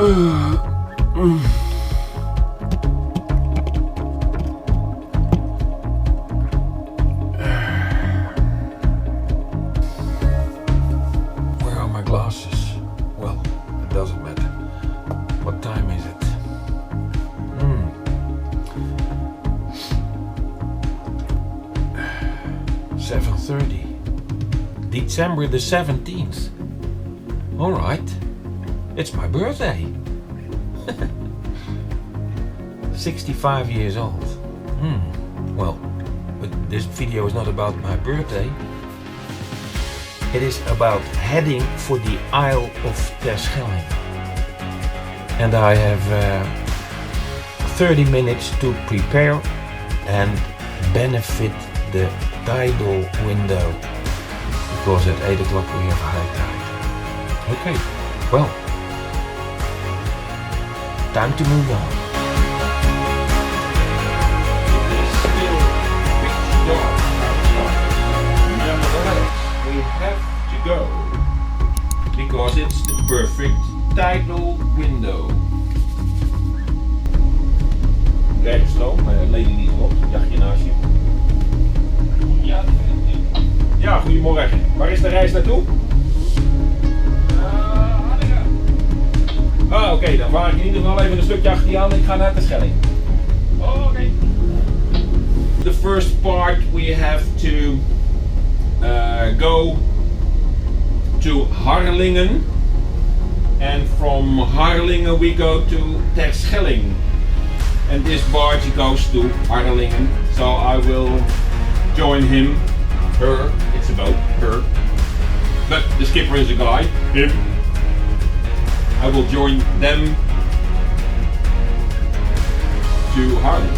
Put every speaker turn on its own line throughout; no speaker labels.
Where are my glasses? Well, it doesn't matter. What time is it? 7:30. December the 17th. Alright. It's my birthday. 65 years old. Well, but this video is not about my birthday. It is about heading for the Isle of Terschelling. And I have 30 minutes to prepare and benefit the tidal window. Because at 8 o'clock we have high tide. Okay, well, time to move on. It is still pitch dark outside. Nevertheless, we have to go because it's the perfect tidal window. Kijk eens zo, Lady Liselot, jachtje naast je. Ja, goedemorgen. Waar is de reis naartoe? Oké, dan vaar ik in ieder geval even een stukje achter je aan. Ik ga naar Terschelling. Oké. The first part we have to go to Harlingen. And from Harlingen we go to Terschelling. And this barge goes to Harlingen. So I will join him. Her, it's a boat, her. But the skipper is a guy, him. I will join them to Harlingen.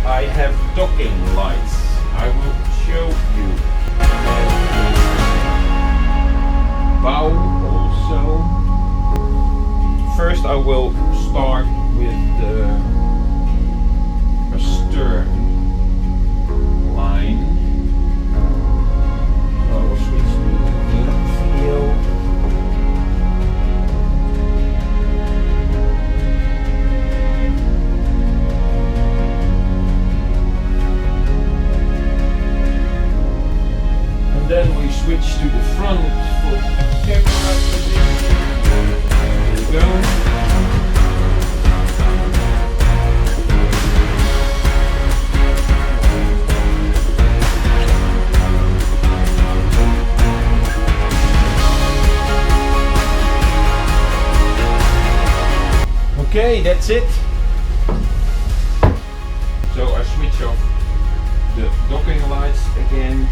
I have docking lights. I will show you. Bow also. First I will start with the stern line. So I will switch to the left field. And then we switch to the front for camera position. There we go. Okay, that's it. So I switch off the docking lights again.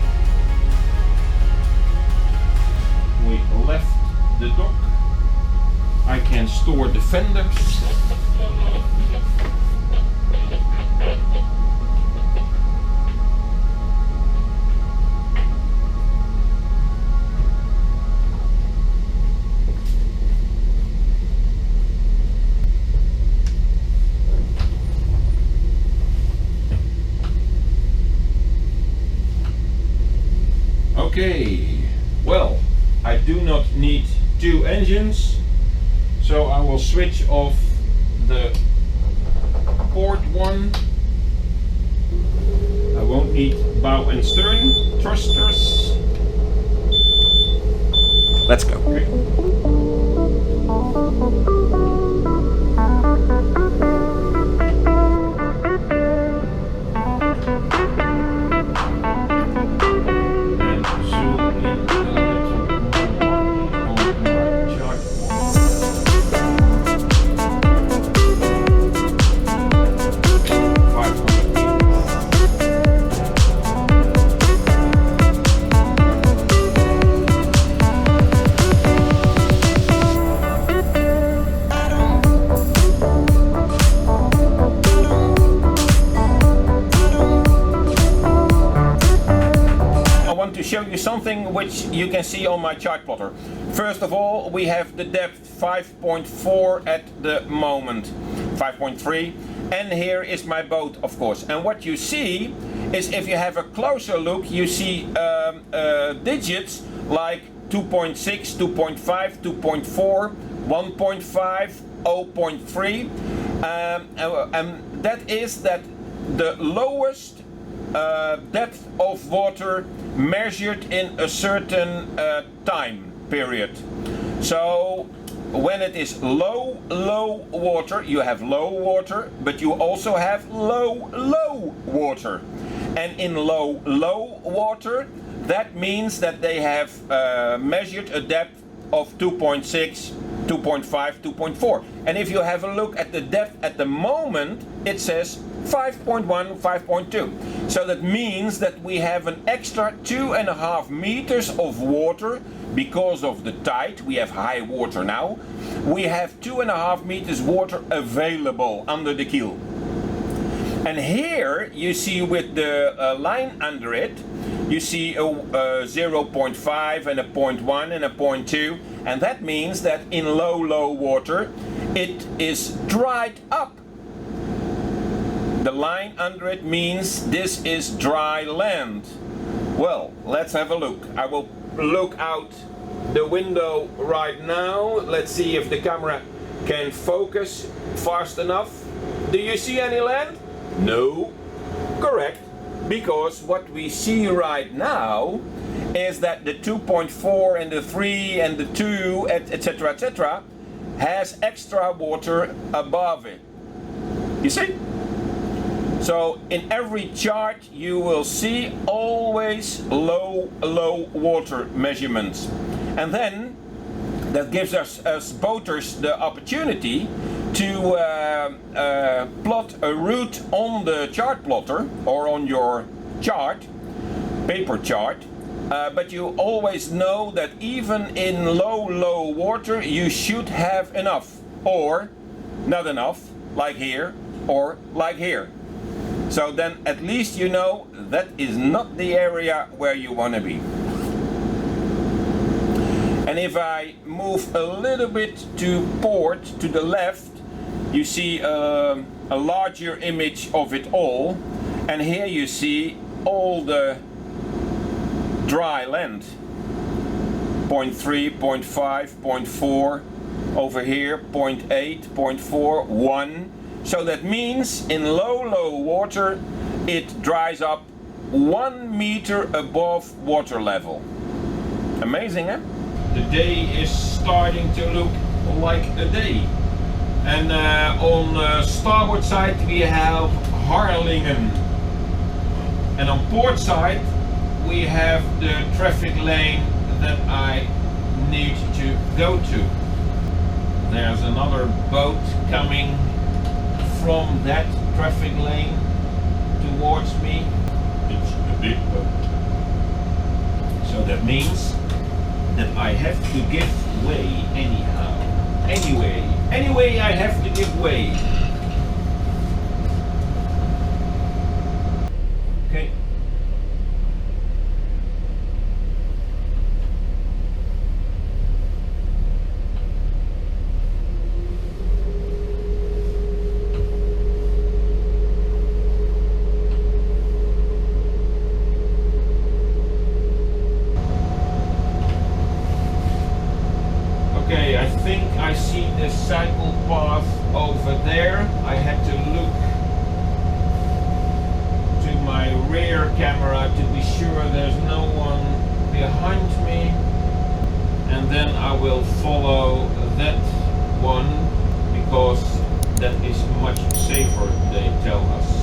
We left the dock. I can store the fenders. Okay, well, I do not need two engines, so I will switch off the port one. I won't need bow and stern thrusters. Let's go. Okay. Show you something which you can see on my chart plotter. First of all, we have the depth 5.4 at the moment, 5.3, and here is my boat, of course. And what you see is if you have a closer look, you see digits like 2.6, 2.5, 2.4, 1.5, 0.3, and that is that the lowest depth of water measured in a certain time period. So when it is low water, you have low water, but you also have low water. And in low water, that means that they have measured a depth of 2.6, 2.5, 2.4. And if you have a look at the depth at the moment, it says 5.1, 5.2. So that means that we have an extra 2.5 meters of water because of the tide. We have high water now. We have 2.5 meters water available under the keel. And here you see with the line under it, you see a 0.5 and a 0.1 and a 0.2, and that means that in low water it is dried up. The line under it means this is dry land. Well, let's have a look. I will look out the window right now. Let's see if the camera can focus fast enough. Do you see any land? No. Correct. Because what we see right now is that the 2.4 and the 3 and the 2, etc., has extra water above it. You see? So in every chart you will see always low water measurements. And then that gives us boaters the opportunity to plot a route on the chart plotter or on your chart, paper chart, but you always know that even in low water you should have enough or not enough, like here or like here. So then at least you know that is not the area where you want to be. And if I move a little bit to port to the left, you see a larger image of it all, and here you see all the dry land. 0.3, 0.5, 0.4, over here 0.8, 0.4, 1. So that means in low water it dries up 1 meter above water level. Amazing, eh? The day is starting to look like a day. And on starboard side we have Harlingen. And on port side we have the traffic lane that I need to go to. There's another boat coming from that traffic lane towards me. It's a big boat. So that means that I have to give way anyhow. Anyway, I have to give way. Okay. Okay, I think I see the cycle path over there. I had to look to my rear camera to be sure there's no one behind me. And then I will follow that one because that is much safer, they tell us.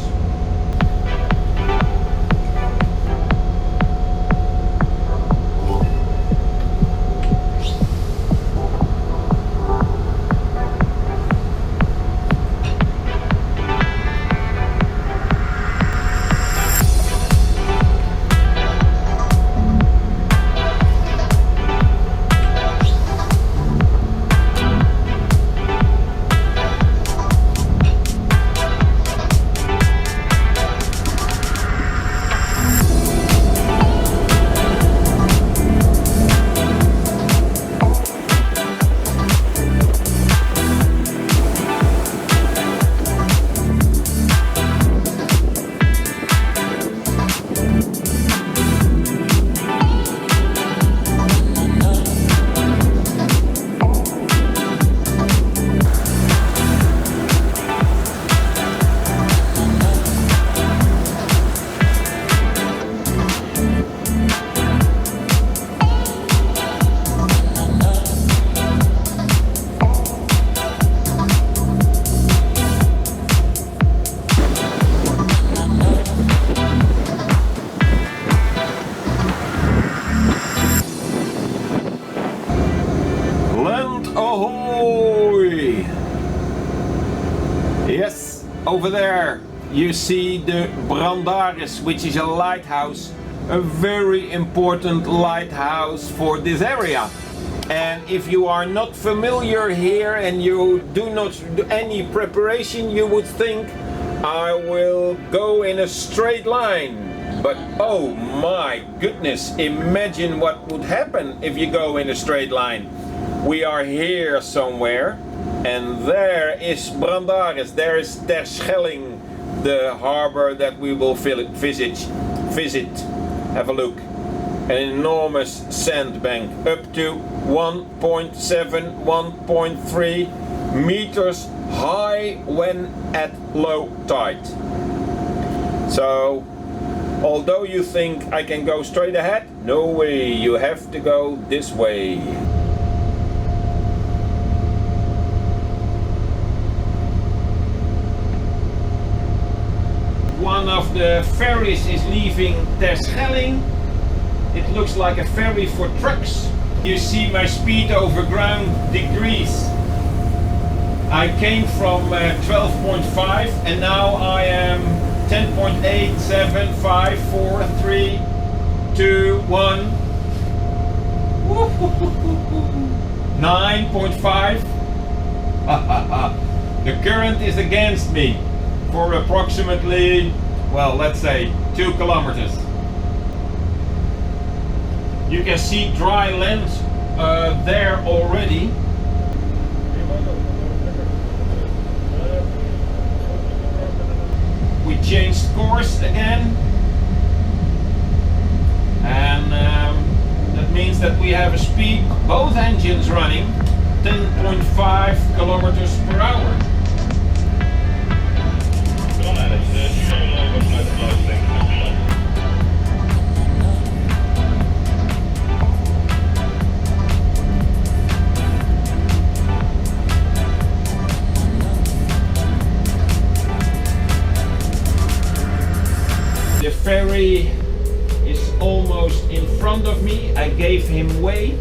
Over there you see the Brandaris, which is a lighthouse, a very important lighthouse for this area. And if you are not familiar here and you do not do any preparation, you would think I will go in a straight line. But oh my goodness, imagine what would happen if you go in a straight line. We are here somewhere and there is Brandaris, there is Terschelling, the harbor that we will visit. Have a look. An enormous sandbank up to 1.7, 1.3 meters high when at low tide. So, although you think I can go straight ahead, no way, you have to go this way. One of the ferries is leaving Terschelling. It looks like a ferry for trucks. You see my speed over ground decrease. I came from 12.5 and now I am 10.8, 7, 5, 4, 3, 2, 1. 9.5. The current is against me for approximately, well, let's say 2 kilometers. You can see dry land there already. We changed course again, and that means that we have a speed, both engines running, 10.5 kilometers per hour. The ferry is almost in front of me. I gave him way.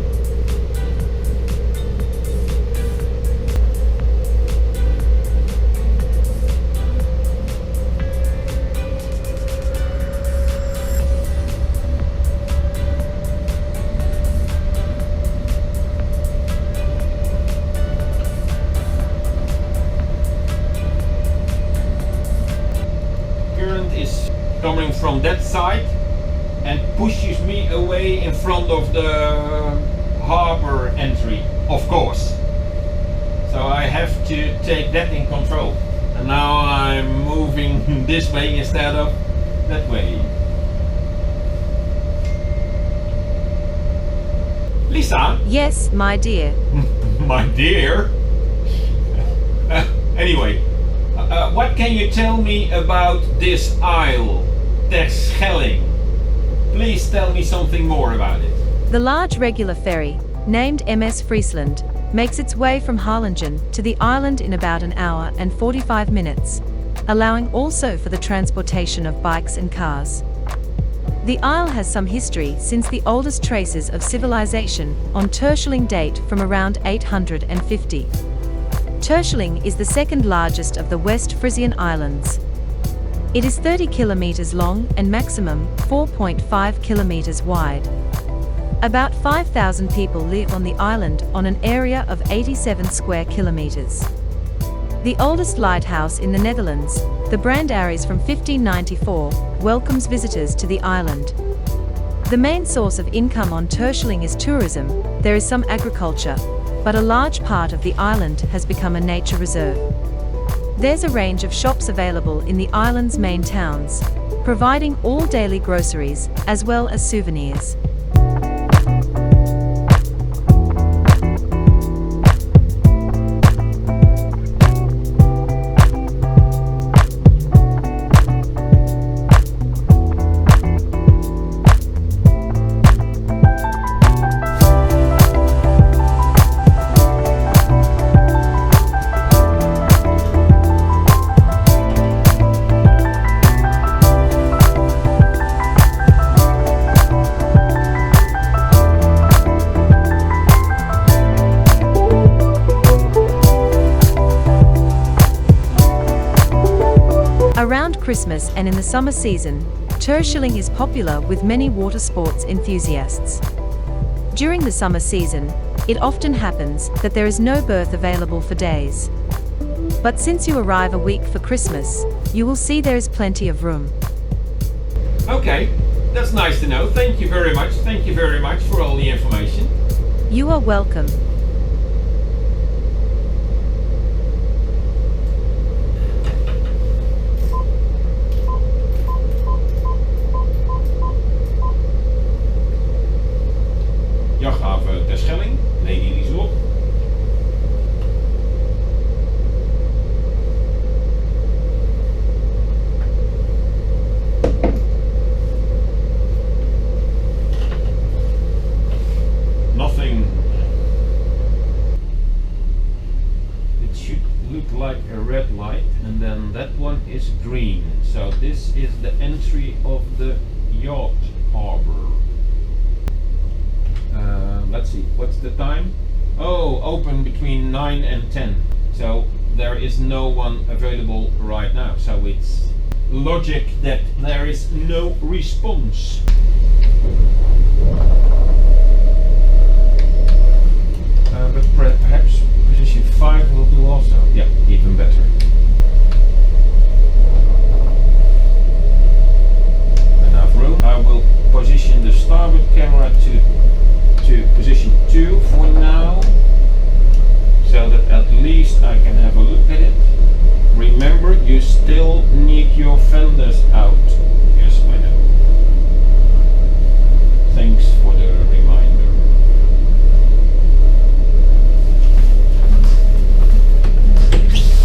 Current is coming from that side and pushes me away in front of the harbor entry, of course. So I have to take that in control. And now I'm moving this way instead of that way. Lisa?
Yes, my dear.
My dear? Anyway, what can you tell me about this isle, Terschelling? Please tell me something more about it.
The large regular ferry, named MS Friesland, makes its way from Harlingen to the island in about an hour and 45 minutes, allowing also for the transportation of bikes and cars. The isle has some history since the oldest traces of civilization on Terschelling date from around 850. Terschelling is the second largest of the West Frisian Islands. It is 30 kilometers long and maximum 4.5 kilometers wide. About 5,000 people live on the island on an area of 87 square kilometers. The oldest lighthouse in the Netherlands, the Brandaris from 1594, welcomes visitors to the island. The main source of income on Terschelling is tourism. There is some agriculture, but a large part of the island has become a nature reserve. There's a range of shops available in the island's main towns, providing all daily groceries as well as souvenirs. Christmas and in the summer season, Terschelling is popular with many water sports enthusiasts. During the summer season, it often happens that there is no berth available for days. But since you arrive a week for Christmas, you will see there is plenty of room.
Okay, that's nice to know. Thank you very much. Thank you very much for all the information.
You are welcome.
Jachthaven Terschelling, Lady Liselot. Nothing. It should look like a red light, and then that one is green. So this is the entry of the yacht harbor. Let's see, what's the time? Oh, open between 9 and 10. So there is no one available right now. So it's logic that there is no response. But perhaps position 5 will do also. Yeah, even better. Enough room. I will position the starboard camera to position 2 for now, so that at least I can have a look at it. Remember, you still need your fenders out. Yes, I know. Thanks for the reminder.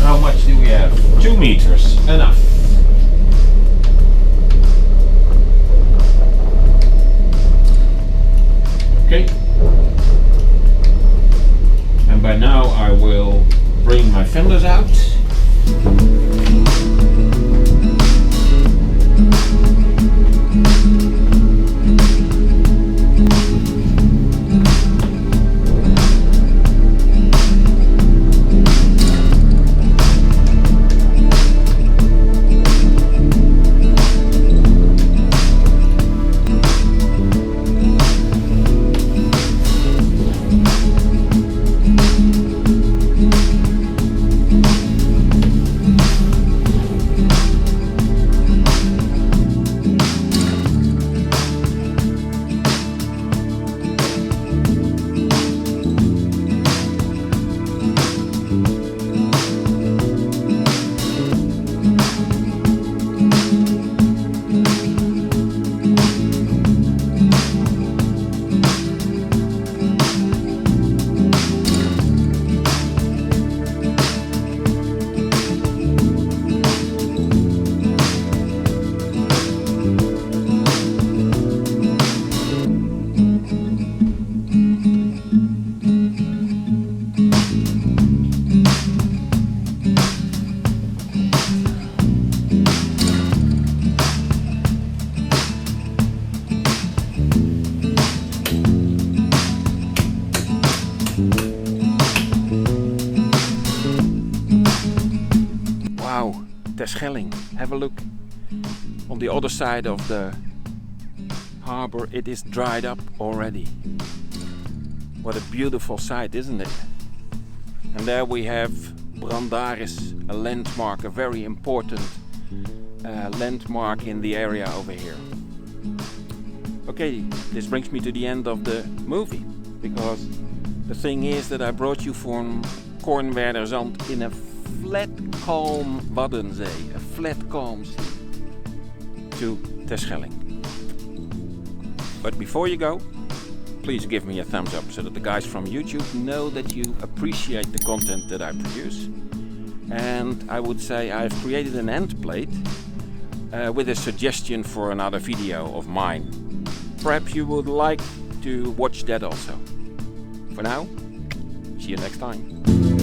How much do we have? 2 meters, enough. Okay. And by now I will bring my fenders out. Terschelling. Have a look on the other side of the harbor. It is dried up already. What a beautiful sight, isn't it? And there we have Brandaris, a landmark, a very important landmark in the area over here. Okay, this brings me to the end of the movie, because the thing is that I brought you from Kornwerder Zand in a flat, calm Wadden Sea, a flat, calm sea, to Terschelling. But before you go, please give me a thumbs up so that the guys from YouTube know that you appreciate the content that I produce. And I would say I've created an end plate with a suggestion for another video of mine. Perhaps you would like to watch that also. For now, see you next time.